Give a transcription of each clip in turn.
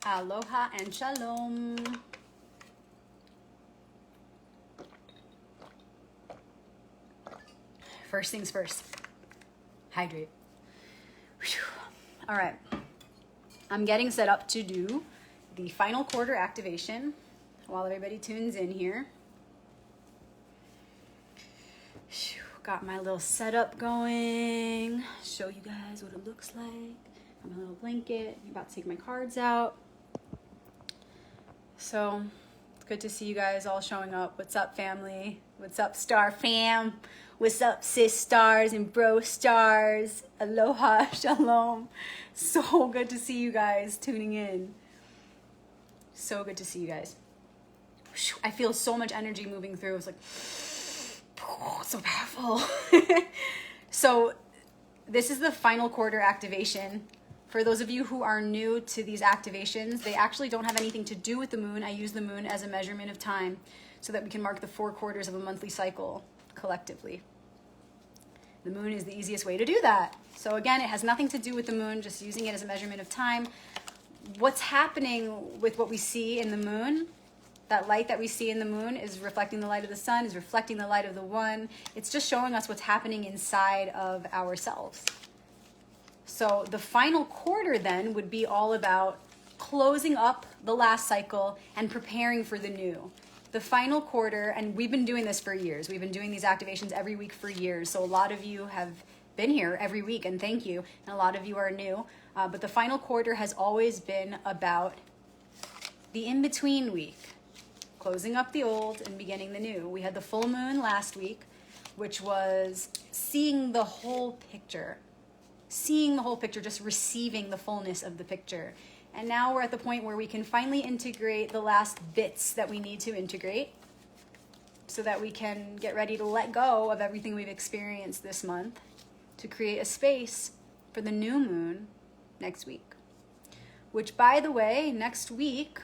Aloha and shalom. First things first, hydrate. Whew. All right, I'm getting set up to do the final quarter activation while everybody tunes in here. Whew. Got my little setup going. Show you guys what it looks like. Got my little blanket. I'm about to take my cards out. So it's good to see you guys all showing up. What's up, family? What's up, star fam? What's up, sis stars and bro stars? Aloha, shalom. So good to see you guys tuning in. So good to see you guys. I feel so much energy moving through. It's like, so powerful. So this is the final quarter activation. For those of you who are new to these activations, they actually don't have anything to do with the moon. I use the moon as a measurement of time so that we can mark the 4 quarters of a monthly cycle collectively. The moon is the easiest way to do that. So again, it has nothing to do with the moon, just using it as a measurement of time. What's happening with what we see in the moon, that light that we see in the moon is reflecting the light of the sun, is reflecting the light of the one. It's just showing us what's happening inside of ourselves. So the final quarter then would be all about closing up the last cycle and preparing for the new. The final quarter, and we've been doing this for years. We've been doing these activations every week for years. So a lot of you have been here every week, and thank you. And a lot of you are new. But the final quarter has always been about the in-between week, closing up the old and beginning the new. We had the full moon last week, which was seeing the whole picture. Just receiving the fullness of the picture. And now we're at the point where we can finally integrate the last bits that we need to integrate so that we can get ready to let go of everything we've experienced this month to create a space for the new moon next week. Which, by the way, next week,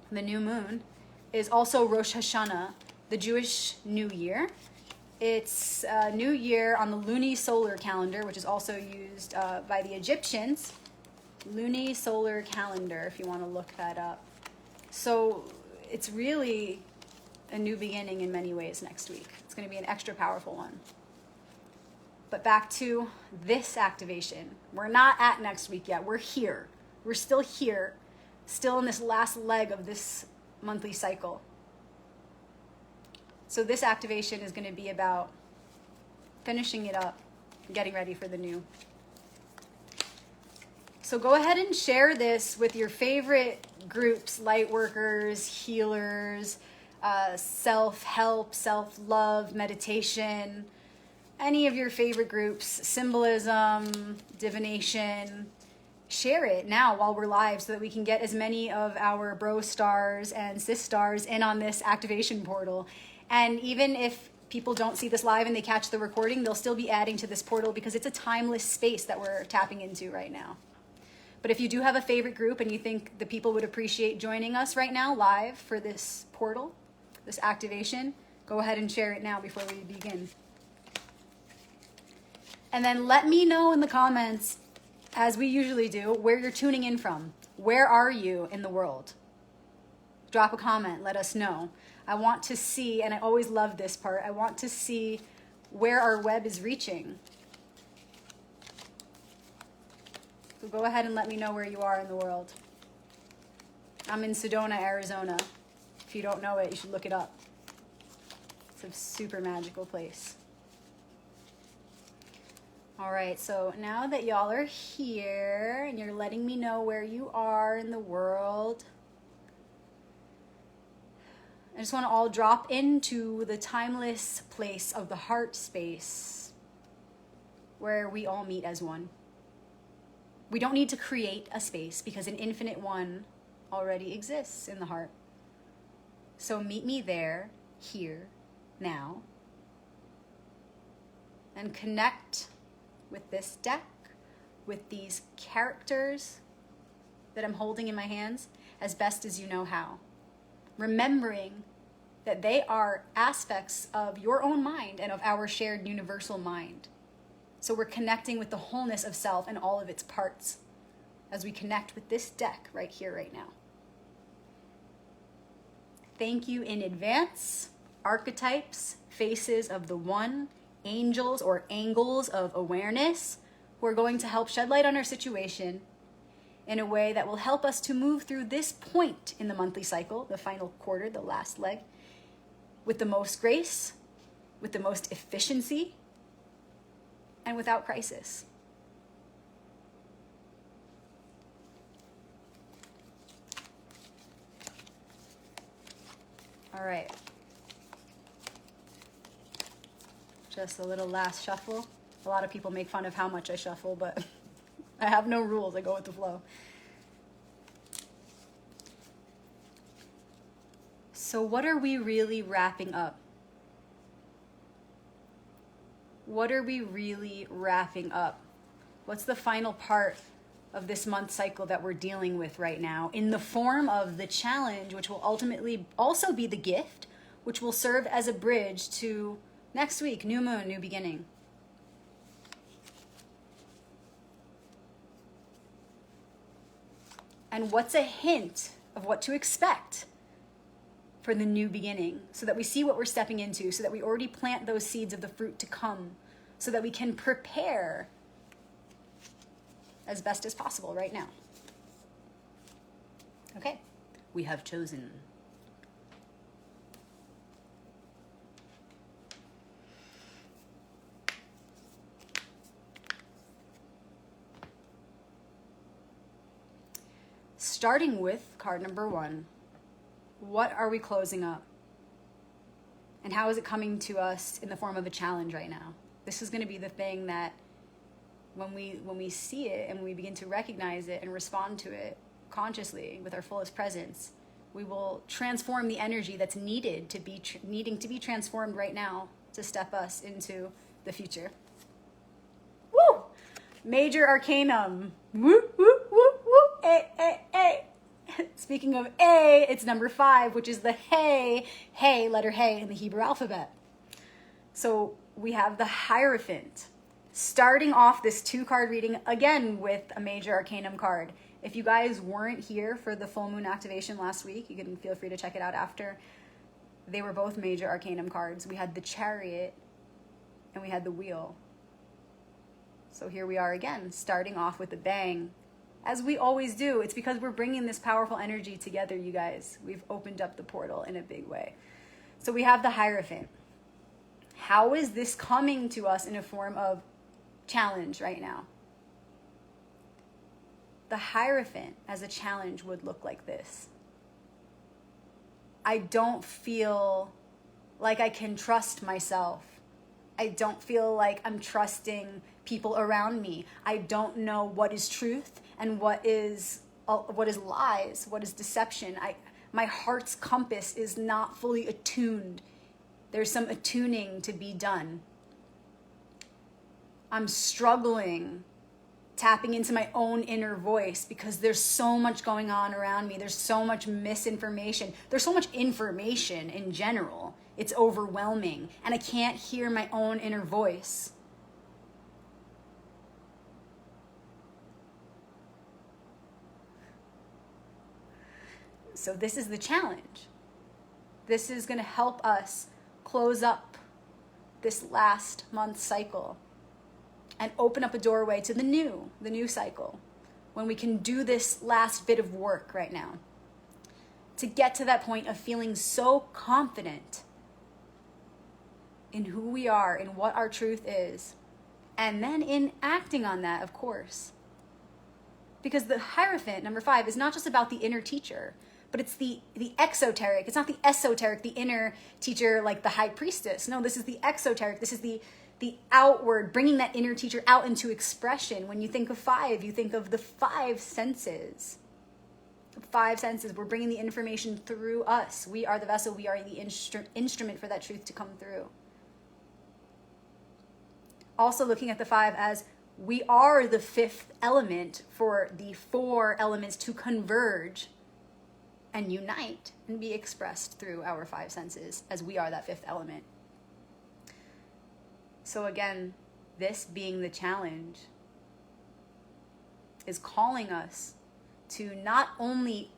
the new moon, is also Rosh Hashanah, the Jewish New Year. It's a new year on the luni-solar calendar, which is also used by the Egyptians. Luni-solar calendar, if you want to look that up. So it's really a new beginning in many ways next week. It's going to be an extra powerful one. But back to this activation. We're not at next week yet. We're here. We're still here, still in this last leg of this monthly cycle. So this activation is going to be about finishing it up, getting ready for the new. So go ahead and share this with your favorite groups, light workers, healers, self-help, self-love, meditation, any of your favorite groups, symbolism, divination. Share it now while we're live so that we can get as many of our bro stars and sis stars in on this activation portal. And even if people don't see this live and they catch the recording, they'll still be adding to this portal because it's a timeless space that we're tapping into right now. But if you do have a favorite group and you think the people would appreciate joining us right now live for this portal, this activation, go ahead and share it now before we begin. And then let me know in the comments, as we usually do, where you're tuning in from. Where are you in the world? Drop a comment, let us know. I want to see, and I always love this part, I want to see where our web is reaching. So go ahead and let me know where you are in the world. I'm in Sedona, Arizona. If you don't know it, you should look it up. It's a super magical place. All right, so now that y'all are here and you're letting me know where you are in the world, I just want to all drop into the timeless place of the heart space where we all meet as one. We don't need to create a space because an infinite one already exists in the heart. So meet me there, here, now, and connect with this deck, with these characters that I'm holding in my hands as best as you know how. Remembering that they are aspects of your own mind and of our shared universal mind. So we're connecting with the wholeness of self and all of its parts. as we connect with this deck right here, right now. Thank you in advance, archetypes, faces of the one, angels or angles of awareness who are going to help shed light on our situation in a way that will help us to move through this point in the monthly cycle, the final quarter, the last leg, with the most grace, with the most efficiency, and without crisis. All right. Just a little last shuffle. A lot of people make fun of how much I shuffle, but I have no rules. I go with the flow. So what are we really wrapping up? What are we really wrapping up? What's the final part of this month cycle that we're dealing with right now in the form of the challenge, which will ultimately also be the gift, which will serve as a bridge to next week, new moon, new beginning. And what's a hint of what to expect for the new beginning, so that we see what we're stepping into, so that we already plant those seeds of the fruit to come, so that we can prepare as best as possible right now. Okay, we have chosen. Starting with card number 1, what are we closing up? And how is it coming to us in the form of a challenge right now? This is going to be the thing that when we see it and we begin to recognize it and respond to it consciously with our fullest presence, we will transform the energy that's needed to be needing to be transformed right now to step us into the future. Woo! Major Arcanum. Woo, woo, woo, woo. A, A, A. Speaking of A, it's number 5, which is the Hey, Hey, letter Hey in the Hebrew alphabet. So we have the Hierophant. Starting off this 2-card reading again with a Major Arcanum card. If you guys weren't here for the full moon activation last week, you can feel free to check it out after. They were both Major Arcanum cards. We had the Chariot and we had the Wheel. So here we are again, starting off with a bang. As we always do, it's because we're bringing this powerful energy together, you guys. We've opened up the portal in a big way. So we have the Hierophant. How is this coming to us in a form of challenge right now? The Hierophant as a challenge would look like this. I don't feel like I can trust myself. I don't feel like I'm trusting people around me. I don't know what is truth and what is lies, what is deception. My heart's compass is not fully attuned. There's some attuning to be done. I'm struggling tapping into my own inner voice because there's so much going on around me. There's so much misinformation. There's so much information in general. It's overwhelming, and I can't hear my own inner voice. So this is the challenge. This is going to help us close up this last month cycle and open up a doorway to the new cycle, when we can do this last bit of work right now to get to that point of feeling so confident in who we are and what our truth is, and then in acting on that, of course. Because the Hierophant, number 5, is not just about the inner teacher, but it's the exoteric. It's not the esoteric, the inner teacher like the high priestess. No, this is the exoteric. This is the outward, bringing that inner teacher out into expression. When you think of 5, you think of the 5 senses. The 5 senses, we're bringing the information through us. We are the vessel, we are the instrument for that truth to come through. Also looking at the 5 as we are the 5th element for the 4 elements to converge and unite and be expressed through our 5 senses, as we are that 5th element. So again, this being the challenge, is calling us to not only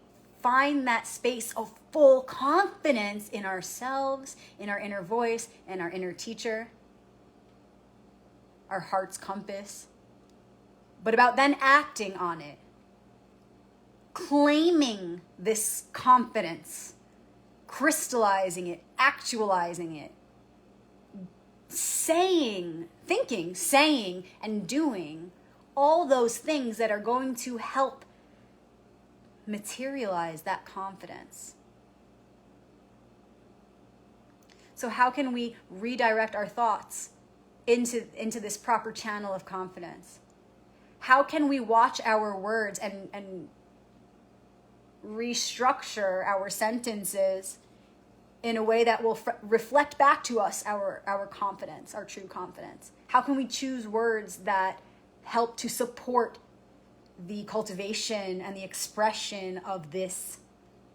find that space of full confidence in ourselves, in our inner voice, and our inner teacher, our heart's compass, but about then acting on it, claiming this confidence, crystallizing it, actualizing it, thinking, saying, and doing all those things that are going to help materialize that confidence. So how can we redirect our thoughts into this proper channel of confidence? How can we watch our words and restructure our sentences in a way that will reflect back to us our confidence, our true confidence? How can we choose words that help to support the cultivation and the expression of this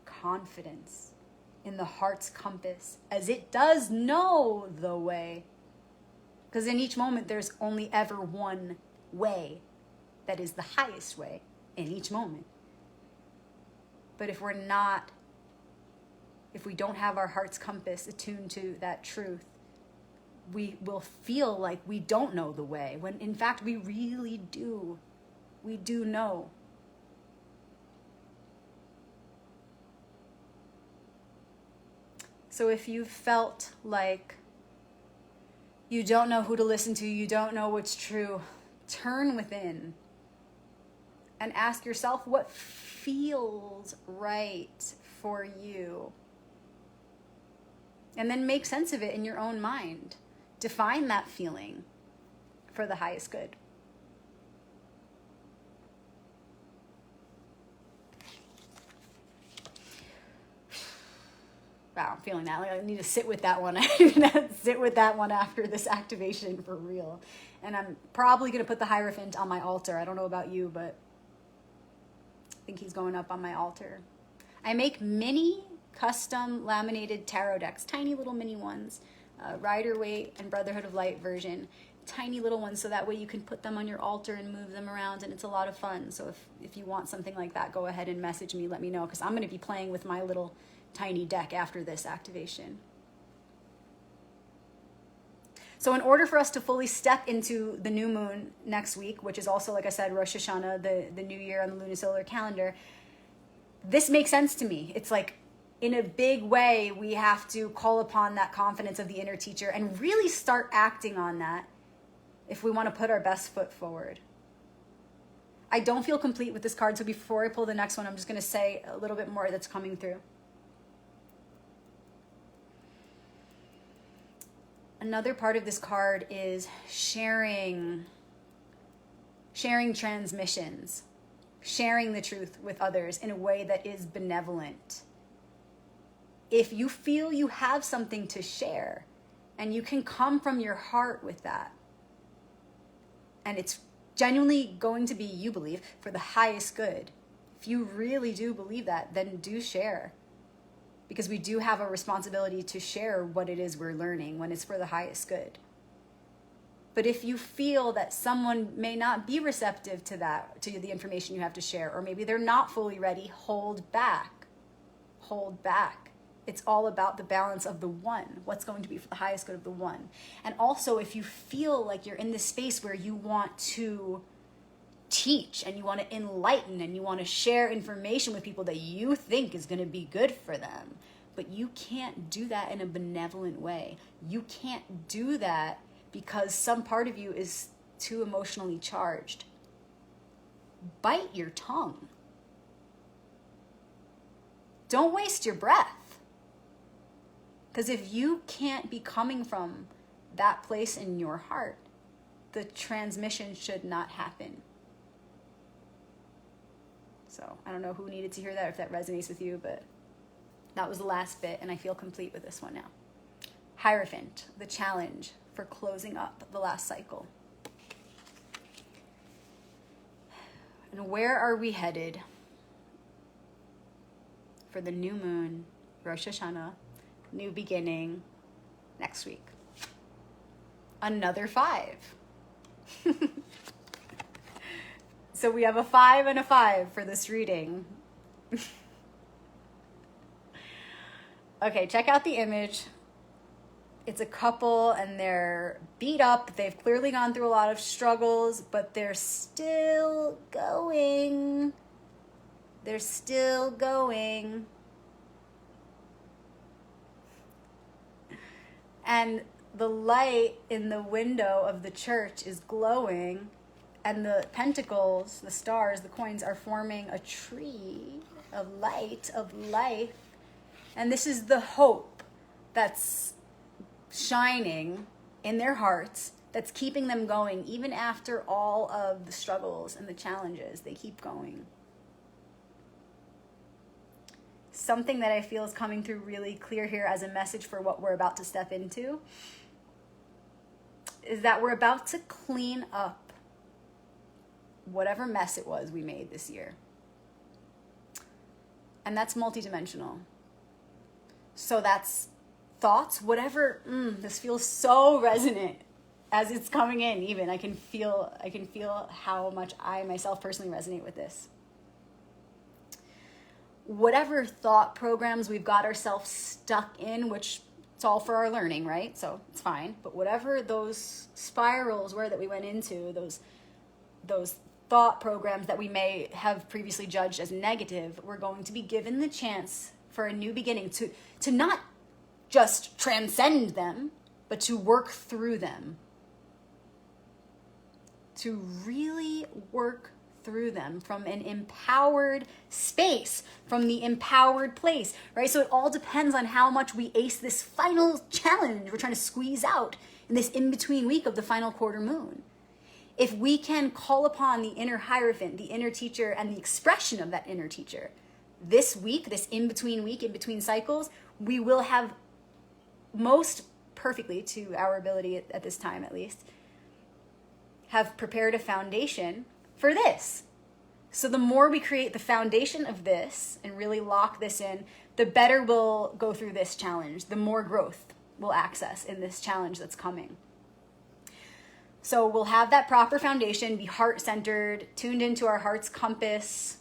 confidence in the heart's compass, as it does know the way? Because in each moment, there's only ever one way that is the highest way in each moment. But if we don't have our heart's compass attuned to that truth, we will feel like we don't know the way, when in fact we really do. We do know. So if you felt like you don't know who to listen to, you don't know what's true, turn within and ask yourself what feels right for you. And then make sense of it in your own mind. Define that feeling for the highest good. Wow, I'm feeling that. Like, I need to sit with that one. I need to sit with that one after this activation for real. And I'm probably going to put the Hierophant on my altar. I don't know about you, but I think he's going up on my altar. I make mini custom laminated tarot decks, tiny little mini ones, Rider Waite and Brotherhood of Light version, tiny little ones, so that way you can put them on your altar and move them around, and it's a lot of fun. So if you want something like that, go ahead and message me, let me know, because I'm going to be playing with my little tiny deck after this activation. So in order for us to fully step into the new moon next week, which is also, like I said, Rosh Hashanah, the new year on the lunisolar calendar, this makes sense to me. It's like, in a big way, we have to call upon that confidence of the inner teacher and really start acting on that if we want to put our best foot forward. I don't feel complete with this card, so before I pull the next one, I'm just going to say a little bit more that's coming through. Another part of this card is sharing transmissions, sharing the truth with others in a way that is benevolent. If you feel you have something to share and you can come from your heart with that, and it's genuinely going to be, you believe, for the highest good, if you really do believe that, then do share. Because we do have a responsibility to share what it is we're learning when it's for the highest good. But if you feel that someone may not be receptive to that, to the information you have to share, or maybe they're not fully ready, hold back. Hold back. It's all about the balance of the one. What's going to be for the highest good of the one. And also, if you feel like you're in this space where you want to teach and you want to enlighten and you want to share information with people that you think is going to be good for them, but you can't do that in a benevolent way. You can't do that because some part of you is too emotionally charged. Bite your tongue. Don't waste your breath. Because if you can't be coming from that place in your heart, the transmission should not happen. So I don't know who needed to hear that, if that resonates with you, but that was the last bit, and I feel complete with this one now. Hierophant, the challenge for closing up the last cycle. And where are we headed for the new moon, Rosh Hashanah, new beginning, next week? Another 5. So we have a 5 and a 5 for this reading. Okay, check out the image. It's a couple and they're beat up. They've clearly gone through a lot of struggles, but they're still going. They're still going. And the light in the window of the church is glowing, and the pentacles, the stars, the coins are forming a tree of light, of life. And this is the hope that's shining in their hearts, that's keeping them going even after all of the struggles and the challenges. They keep going. Something that I feel is coming through really clear here as a message for what we're about to step into is that we're about to clean up whatever mess it was we made this year. And that's multidimensional. So that's thoughts, whatever. This feels so resonant as it's coming in. Even I can feel how much I myself personally resonate with this. Whatever thought programs we've got ourselves stuck in, which it's all for our learning, right? So it's fine. But whatever those spirals were that we went into, those thought programs that we may have previously judged as negative, we're going to be given the chance for a new beginning to not just transcend them, but to work through them. To really work through them from an empowered space, from the empowered place, right? So it all depends on how much we ace this final challenge we're trying to squeeze out in this in-between week of the final quarter moon. If we can call upon the inner Hierophant, the inner teacher, and the expression of that inner teacher, this week, this in-between week, in between cycles, we will have most perfectly, to our ability at this time at least, have prepared a foundation for this. So the more we create the foundation of this and really lock this in, the better we'll go through this challenge, the more growth we'll access in this challenge that's coming. So we'll have that proper foundation, be heart-centered, tuned into our heart's compass,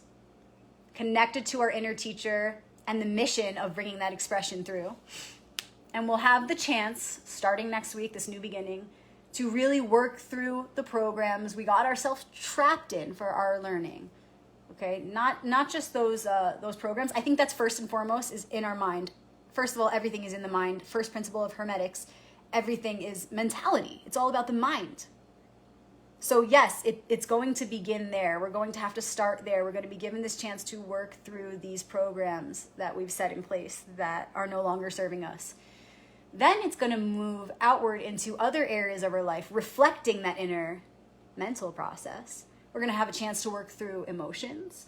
connected to our inner teacher and the mission of bringing that expression through. And we'll have the chance, starting next week, this new beginning, to really work through the programs we got ourselves trapped in for our learning. Okay, not just those programs. I think that's first and foremost is in our mind. First of all, everything is in the mind. First principle of Hermetics, everything is mentality. It's all about the mind. So yes, it's going to begin there. We're going to have to start there. We're going to be given this chance to work through these programs that we've set in place that are no longer serving us. Then it's going to move outward into other areas of our life, reflecting that inner mental process. We're going to have a chance to work through emotions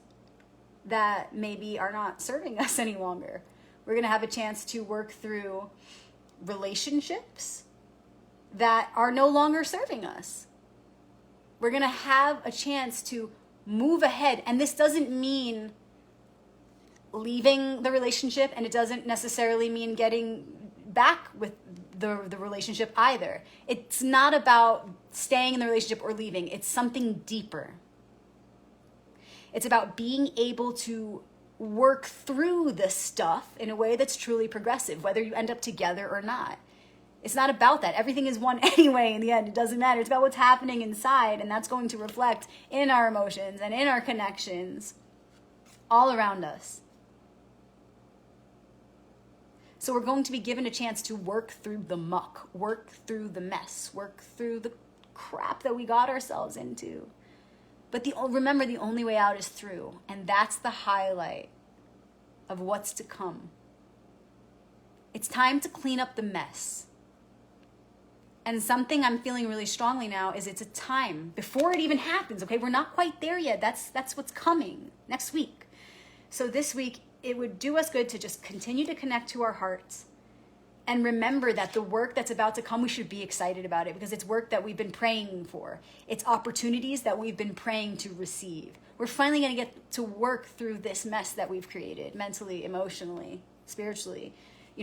that maybe are not serving us any longer. We're going to have a chance to work through relationships that are no longer serving us. We're going to have a chance to move ahead. And this doesn't mean leaving the relationship, and it doesn't necessarily mean getting back with the relationship either. It's not about staying in the relationship or leaving. It's something deeper. It's about being able to work through this stuff in a way that's truly progressive, whether you end up together or not. It's not about that. Everything is one anyway in the end. It doesn't matter. It's about what's happening inside, and that's going to reflect in our emotions and in our connections all around us. So we're going to be given a chance to work through the muck, work through the mess, work through the crap that we got ourselves into. But remember, the only way out is through, and that's the highlight of what's to come. It's time to clean up the mess. And something I'm feeling really strongly now is it's a time before it even happens. Okay, we're not quite there yet. That's what's coming next week. So this week, it would do us good to just continue to connect to our hearts and remember that the work that's about to come, we should be excited about it because it's work that we've been praying for. It's opportunities that we've been praying to receive. We're finally going to get to work through this mess that we've created mentally, emotionally, spiritually,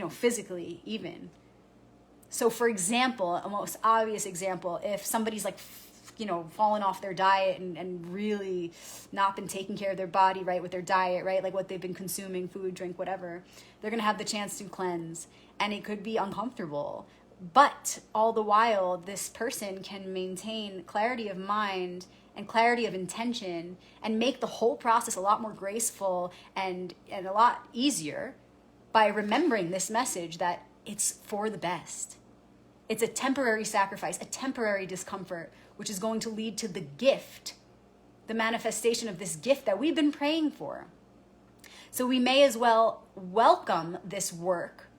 physically even. So for example, a most obvious example, if somebody's like, fallen off their diet and really not been taking care of their body right with their diet, right? Like what they've been consuming, food, drink, whatever. They're going to have the chance to cleanse, and it could be uncomfortable. But all the while, this person can maintain clarity of mind and clarity of intention and make the whole process a lot more graceful and a lot easier by remembering this message that it's for the best. It's a temporary sacrifice, a temporary discomfort, which is going to lead to the gift, the manifestation of this gift that we've been praying for. So we may as well welcome this work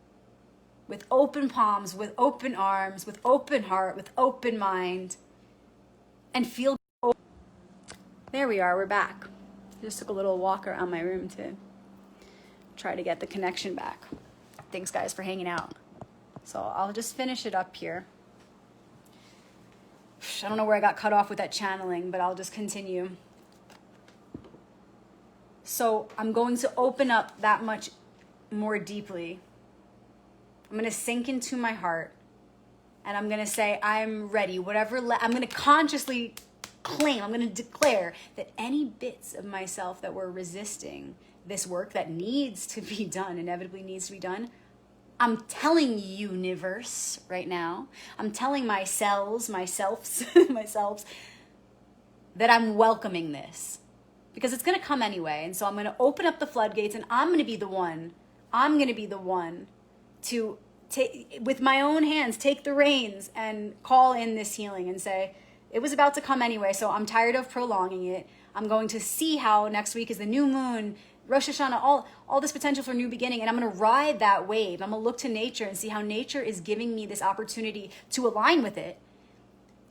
with open palms, with open arms, with open heart, with open mind, and feel. There we are, we're back. Just took a little walk around my room to try to get the connection back. Thanks guys for hanging out. So I'll just finish it up here. I don't know where I got cut off with that channeling, but I'll just continue. So I'm going to open up that much more deeply. I'm going to sink into my heart, and I'm going to say, I'm ready. I'm going to consciously claim, I'm going to declare that any bits of myself that were resisting this work that needs to be done, inevitably needs to be done, I'm telling universe right now, I'm telling myself, that I'm welcoming this, because it's going to come anyway. And so I'm going to open up the floodgates, and I'm going to be the one to take, with my own hands, take the reins and call in this healing and say, it was about to come anyway, so I'm tired of prolonging it. I'm going to see how next week is the new moon, Rosh Hashanah, all this potential for new beginning, and I'm going to ride that wave. I'm going to look to nature and see how nature is giving me this opportunity to align with it,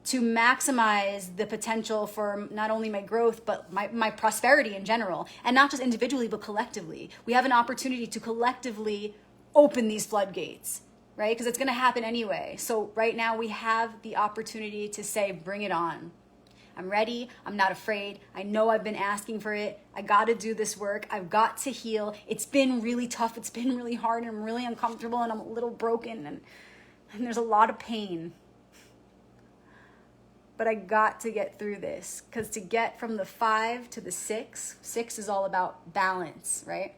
to maximize the potential for not only my growth, but my prosperity in general, and not just individually, but collectively. We have an opportunity to collectively open these floodgates, right? Because it's going to happen anyway. So right now we have the opportunity to say, bring it on. I'm ready. I'm not afraid. I know I've been asking for it. I got to do this work. I've got to heal. It's been really tough. It's been really hard, and I'm really uncomfortable, and I'm a little broken, and there's a lot of pain. But I got to get through this, because to get from the 5 to the 6 is all about balance, right?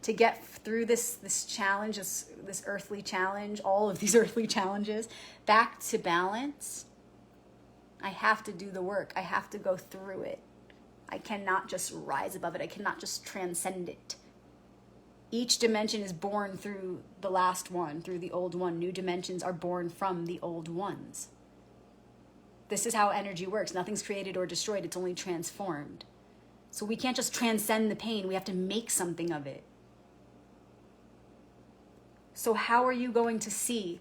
To get through this challenge, this earthly challenge, all of these earthly challenges, back to balance, I have to do the work. I have to go through it. I cannot just rise above it. I cannot just transcend it. Each dimension is born through the last one, through the old one. New dimensions are born from the old ones. This is how energy works. Nothing's created or destroyed. It's only transformed. So we can't just transcend the pain. We have to make something of it. So how are you going to see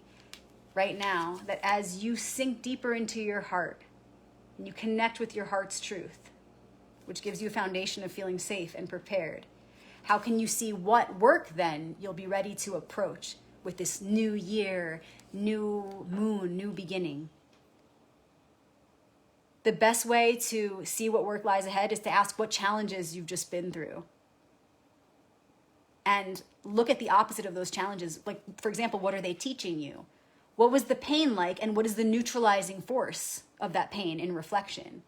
right now that as you sink deeper into your heart and you connect with your heart's truth, which gives you a foundation of feeling safe and prepared, how can you see what work then you'll be ready to approach with this new year, new moon, new beginning? The best way to see what work lies ahead is to ask what challenges you've just been through. And look at the opposite of those challenges. Like, for example, what are they teaching you? What was the pain like, and what is the neutralizing force of that pain in reflection?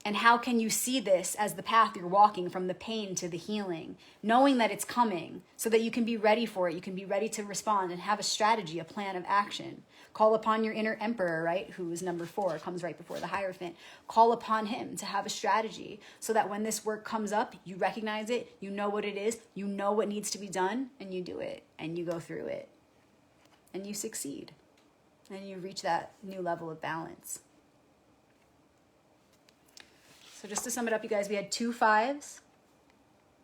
And how can you see this as the path you're walking from the pain to the healing, knowing that it's coming so that you can be ready for it, you can be ready to respond and have a strategy, a plan of action. Call upon your inner emperor, right, who is number 4, comes right before the Hierophant. Call upon him to have a strategy so that when this work comes up, you recognize it, you know what it is, you know what needs to be done, and you do it, and you go through it, and you succeed, and you reach that new level of balance. So just to sum it up, you guys, we had 2 5s.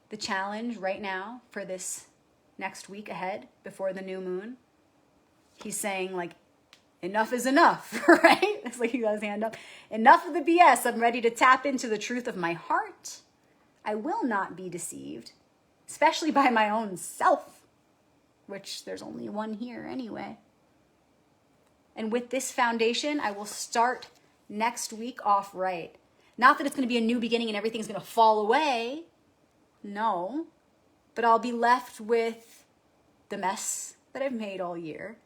The challenge right now for this next week ahead before the new moon. He's saying, like, enough is enough, right? It's like you got his hand up. Enough of the BS. I'm ready to tap into the truth of my heart. I will not be deceived, especially by my own self, which there's only one here anyway. And with this foundation, I will start next week off right. Not that it's going to be a new beginning and everything's going to fall away. No. But I'll be left with the mess that I've made all year.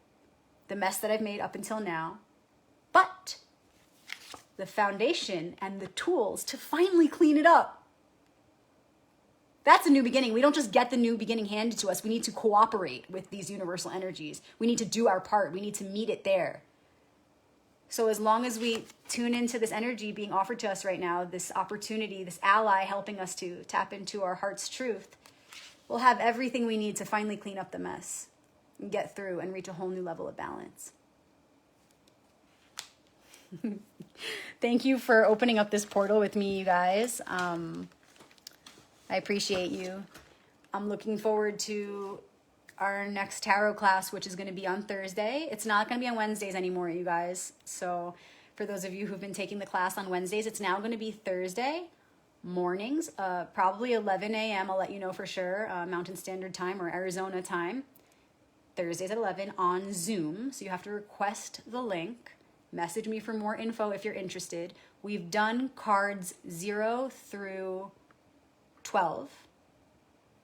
The mess that I've made up until now. But the foundation and the tools to finally clean it up. That's a new beginning. We don't just get the new beginning handed to us. We need to cooperate with these universal energies. We need to do our part. We need to meet it there. So as long as we tune into this energy being offered to us right now, this opportunity, this ally helping us to tap into our heart's truth, we'll have everything we need to finally clean up the mess and get through and reach a whole new level of balance. Thank you for opening up this portal with me, you guys. I appreciate you. I'm looking forward to our next tarot class, which is going to be on Thursday. It's not going to be on Wednesdays anymore, you guys. So for those of you who've been taking the class on Wednesdays, it's now going to be Thursday mornings, probably 11 a.m. I'll let you know for sure, Mountain Standard Time or Arizona time. Thursdays at 11 on Zoom. So you have to request the link. Message me for more info if you're interested. We've done cards 0 through 12.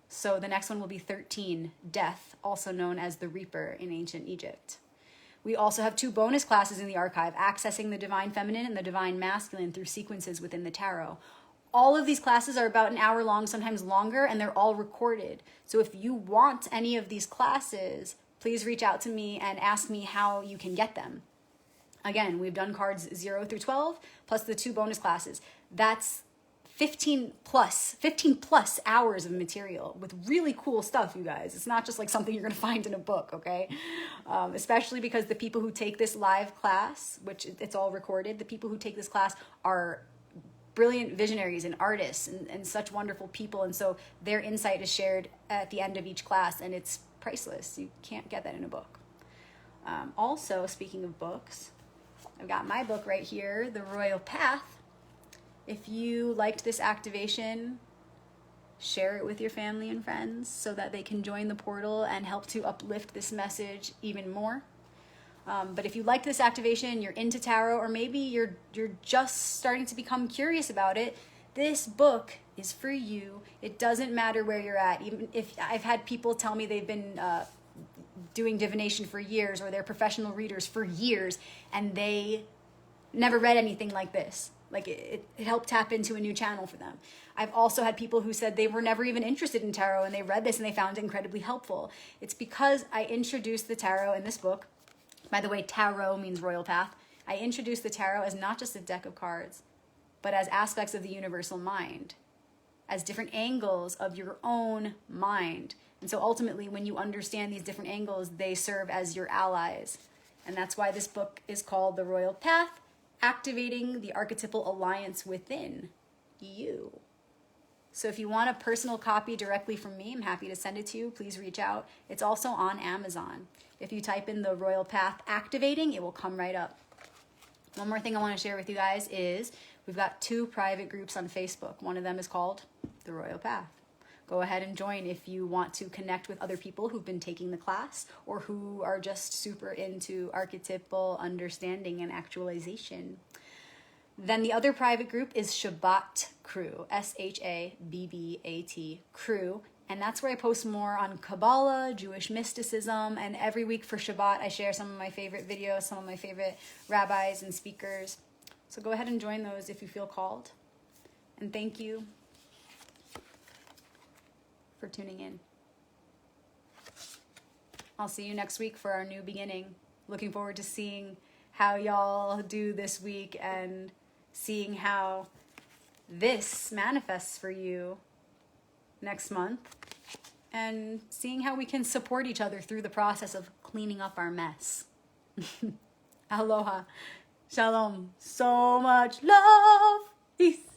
So the next one will be 13, Death, also known as the Reaper in ancient Egypt. We also have 2 bonus classes in the archive, Accessing the Divine Feminine and the Divine Masculine through sequences within the tarot. All of these classes are about an hour long, sometimes longer, and they're all recorded. So if you want any of these classes, please reach out to me and ask me how you can get them. Again, we've done cards 0 through 12, plus the 2 bonus classes. That's 15 plus hours of material with really cool stuff, you guys. It's not just like something you're going to find in a book, okay? Especially because the people who take this live class, which it's all recorded, the people who take this class are brilliant visionaries and artists and such wonderful people. And so their insight is shared at the end of each class, and it's priceless. You can't get that in a book. Also, speaking of books, I've got my book right here, The Royal Path. If you liked this activation, share it with your family and friends so that they can join the portal and help to uplift this message even more. But if you liked this activation, you're into tarot, or maybe you're just starting to become curious about it, this book is for you. It doesn't matter where you're at. Even if I've had people tell me they've been doing divination for years, or they're professional readers for years, and they never read anything like this. Like it helped tap into a new channel for them. I've also had people who said they were never even interested in tarot, and they read this and they found it incredibly helpful. It's because I introduced the tarot in this book. By the way, tarot means royal path. I introduced the tarot as not just a deck of cards, but as aspects of the universal mind, as different angles of your own mind. And so ultimately, when you understand these different angles, they serve as your allies. And that's why this book is called The Royal Path, Activating the Archetypal Alliance Within You. So if you want a personal copy directly from me, I'm happy to send it to you. Please reach out. It's also on Amazon. If you type in The Royal Path Activating, it will come right up. One more thing I want to share with you guys is we've got 2 private groups on Facebook. One of them is called The Royal Path. Go ahead and join if you want to connect with other people who've been taking the class or who are just super into archetypal understanding and actualization. Then the other private group is Shabbat Crew, Shabbat Crew. And that's where I post more on Kabbalah, Jewish mysticism, and every week for Shabbat, I share some of my favorite videos, some of my favorite rabbis and speakers. So go ahead and join those if you feel called. And thank you for tuning in. I'll see you next week for our new beginning. Looking forward to seeing how y'all do this week and seeing how this manifests for you next month, and seeing how we can support each other through the process of cleaning up our mess. Aloha. Shalom. So much love. Peace.